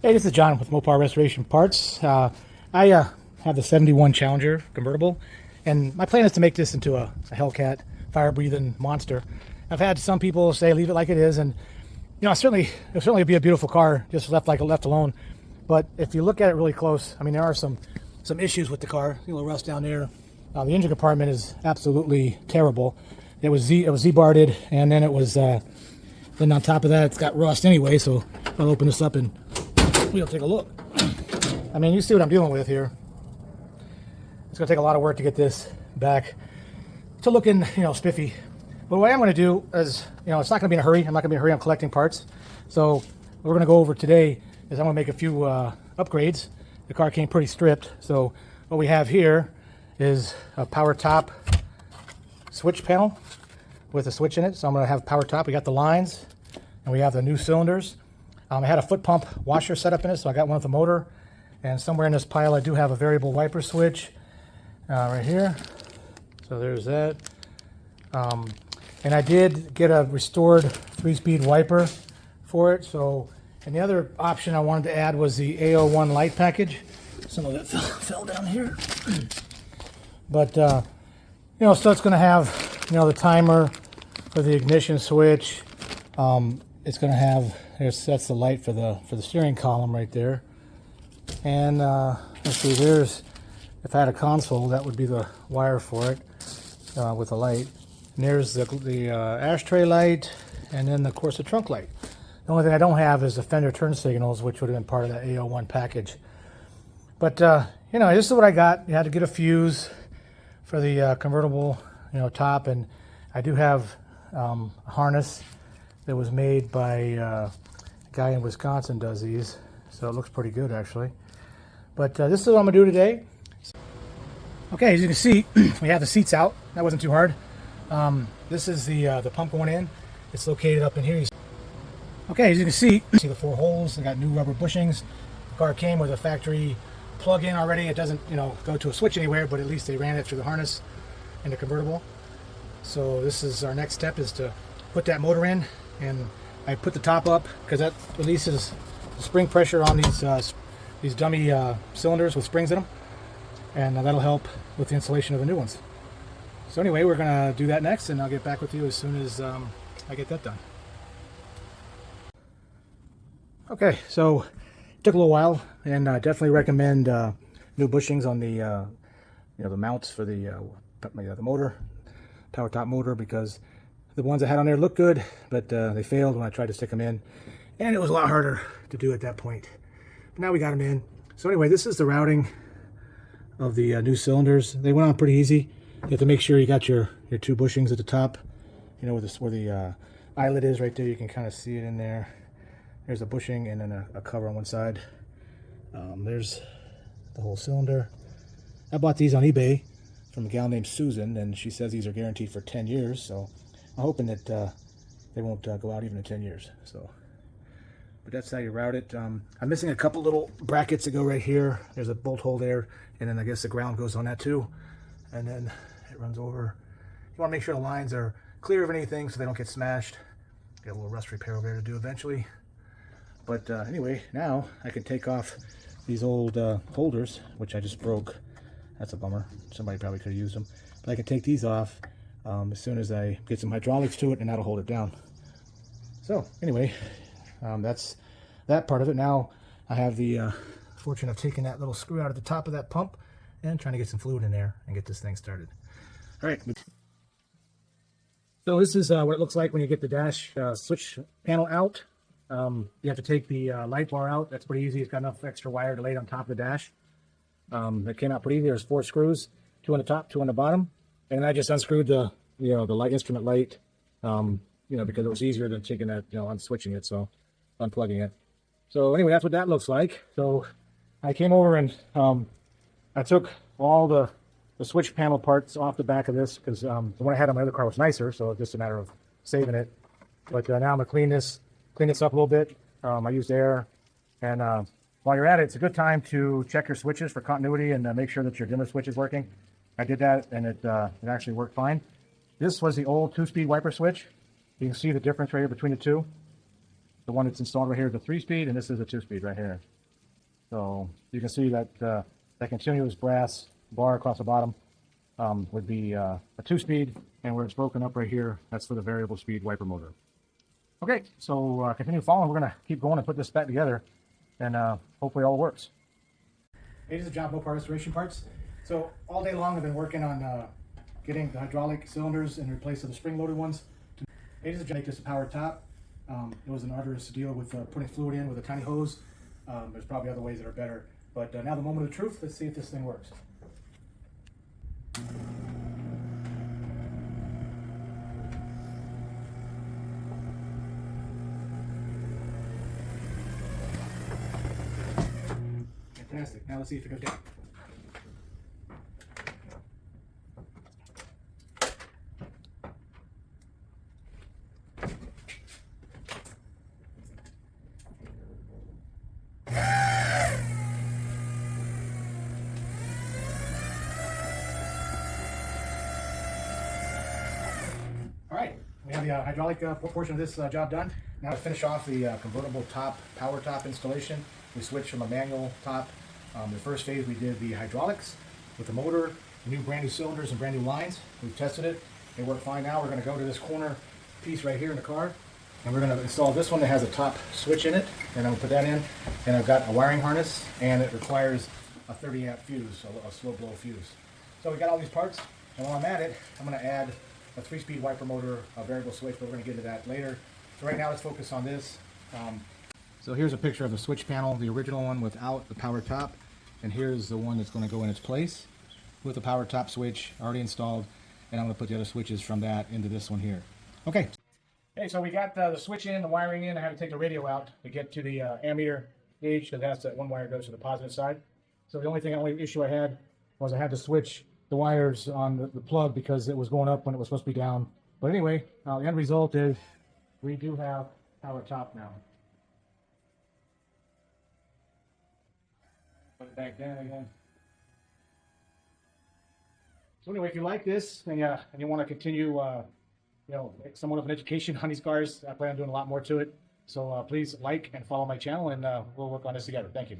Hey, this is John with Mopar Restoration Parts. I have the 71 Challenger convertible, and my plan is to make this into a Hellcat fire-breathing monster. I've had some people say leave it like it is, and you know, it'll certainly be a beautiful car just left alone. But if you look at it really close, I mean, there are some issues with the car. A little rust down there. The engine compartment is absolutely terrible. It was Z-barded, and then it was then on top of that, it's got rust anyway. So I'll open this up and we'll take a look. I mean, you see what I'm dealing with here. It's going to take a lot of work to get this back to looking, spiffy. But what I'm going to do is, it's not going to be in a hurry. I'm not going to be in a hurry. I'm collecting parts. So what we're going to go over today is I'm going to make a few upgrades. The car came pretty stripped. So what we have here is a Powertop switch panel with a switch in it. So I'm going to have Powertop. We got the lines, and we have the new cylinders. I had a foot pump washer set up in it, so I got one with the motor. And somewhere in this pile, I do have a variable wiper switch right here. So there's that. And I did get a restored 3-speed wiper for it. So, and the other option I wanted to add was the AO1 light package. Some of it fell down here. But, so it's going to have, the timer for the ignition switch. It's going to have, that's the light for the steering column right there. And let's see, if I had a console, that would be the wire for it with the light. And there's the ashtray light, and then of course the trunk light. The only thing I don't have is the fender turn signals, which would have been part of that AO1 package. But this is what I got. You had to get a fuse for the convertible, top, and I do have a harness that was made by a guy in Wisconsin does these, so it looks pretty good actually. But this is what I'm gonna do today. Okay, as you can see, we have the seats out. That wasn't too hard. This is the pump going in. It's located up in here. Okay, as you can see the 4 holes. I got new rubber bushings. The car came with a factory plug-in already. It doesn't, go to a switch anywhere, but at least they ran it through the harness in the convertible. So this is our next step, is to put that motor in, and I put the top up because that releases the spring pressure on these dummy cylinders with springs in them, and that'll help with the installation of the new ones. So anyway, we're gonna do that next, and I'll get back with you as soon as I get that done. Okay, so it took a little while, and definitely recommend new bushings on the the mounts for the motor, Powertop motor, because the ones I had on there looked good, but they failed when I tried to stick them in, and it was a lot harder to do at that point. But now we got them in. So anyway, this is the routing of the new cylinders. They went on pretty easy. You have to make sure you got your 2 bushings at the top, where the eyelet is right there. You can kind of see it in there. There's a bushing and then a cover on one side. There's the whole cylinder. I bought these on eBay from a gal named Susan, and she says these are guaranteed for 10 years. So I'm hoping that they won't go out even in 10 years. So, but that's how you route it. I'm missing a couple little brackets that go right here. There's a bolt hole there, and then I guess the ground goes on that too. And then it runs over. You want to make sure the lines are clear of anything so they don't get smashed. Got a little rust repair over there to do eventually. But anyway, now I can take off these old holders, which I just broke. That's a bummer. Somebody probably could have used them. But I can take these off as soon as I get some hydraulics to it, and that'll hold it down. So anyway, that's that part of it. Now I have the fortune of taking that little screw out at the top of that pump and trying to get some fluid in there and get this thing started. All right. So this is what it looks like when you get the dash switch panel out. You have to take the light bar out. That's pretty easy. It's got enough extra wire to lay it on top of the dash. That came out pretty easy. There's 4 screws, 2 on the top, 2 on the bottom. And I just unscrewed the light instrument light, because it was easier than taking that, unswitching it, so unplugging it. So anyway, that's what that looks like. So I came over and I took all the switch panel parts off the back of this, because the one I had on my other car was nicer, so it's just a matter of saving it. But now I'm gonna clean this up a little bit. I used air, and while you're at it, it's a good time to check your switches for continuity and make sure that your dimmer switch is working. I did that, and it actually worked fine. This was the old 2-speed wiper switch. You can see the difference right here between the two. The one that's installed right here is a 3-speed, and this is a 2-speed right here. So you can see that that continuous brass bar across the bottom would be a 2-speed, and where it's broken up right here, that's for the variable speed wiper motor. Okay, so continue following. We're going to keep going and put this back together, and hopefully all works. Hey, this is John, Mopar Restoration Parts. So all day long I've been working on getting the hydraulic cylinders in place of the spring-loaded ones. Hey, this is John, make this a power top. It was an arduous deal with putting fluid in with a tiny hose. There's probably other ways that are better, but now the moment of truth. Let's see if this thing works. Fantastic. Now let's see if it goes down. All right, we have the hydraulic portion of this job done. Now to finish off the convertible top, power top installation, we switched from a manual top. The first phase we did the hydraulics with the motor, new brand new cylinders and brand new lines. We've tested it. It worked fine. Now we're going to go to this corner piece right here in the car, and we're going to install this one that has a top switch in it, and I'm going to put that in. And I've got a wiring harness, and it requires a 30 amp fuse, a slow blow fuse. So we got all these parts, and while I'm at it, I'm going to add a 3-speed wiper motor, a variable switch, but we're going to get into that later. So right now let's focus on this. So here's a picture of the switch panel, the original one without the power top, and here's the one that's going to go in its place with the power top switch already installed, and I'm going to put the other switches from that into this one here. Okay. Okay, so we got the switch in, the wiring in. I had to take the radio out to get to the ammeter gauge, because that's that one wire goes to the positive side. So the only issue I had was I had to switch the wires on the plug because it was going up when it was supposed to be down. But anyway, the end result is we do have power top now. Put it back down again. So anyway, if you like this and you want to continue, somewhat of an education on these cars, I plan on doing a lot more to it. So please like and follow my channel, and we'll work on this together. Thank you.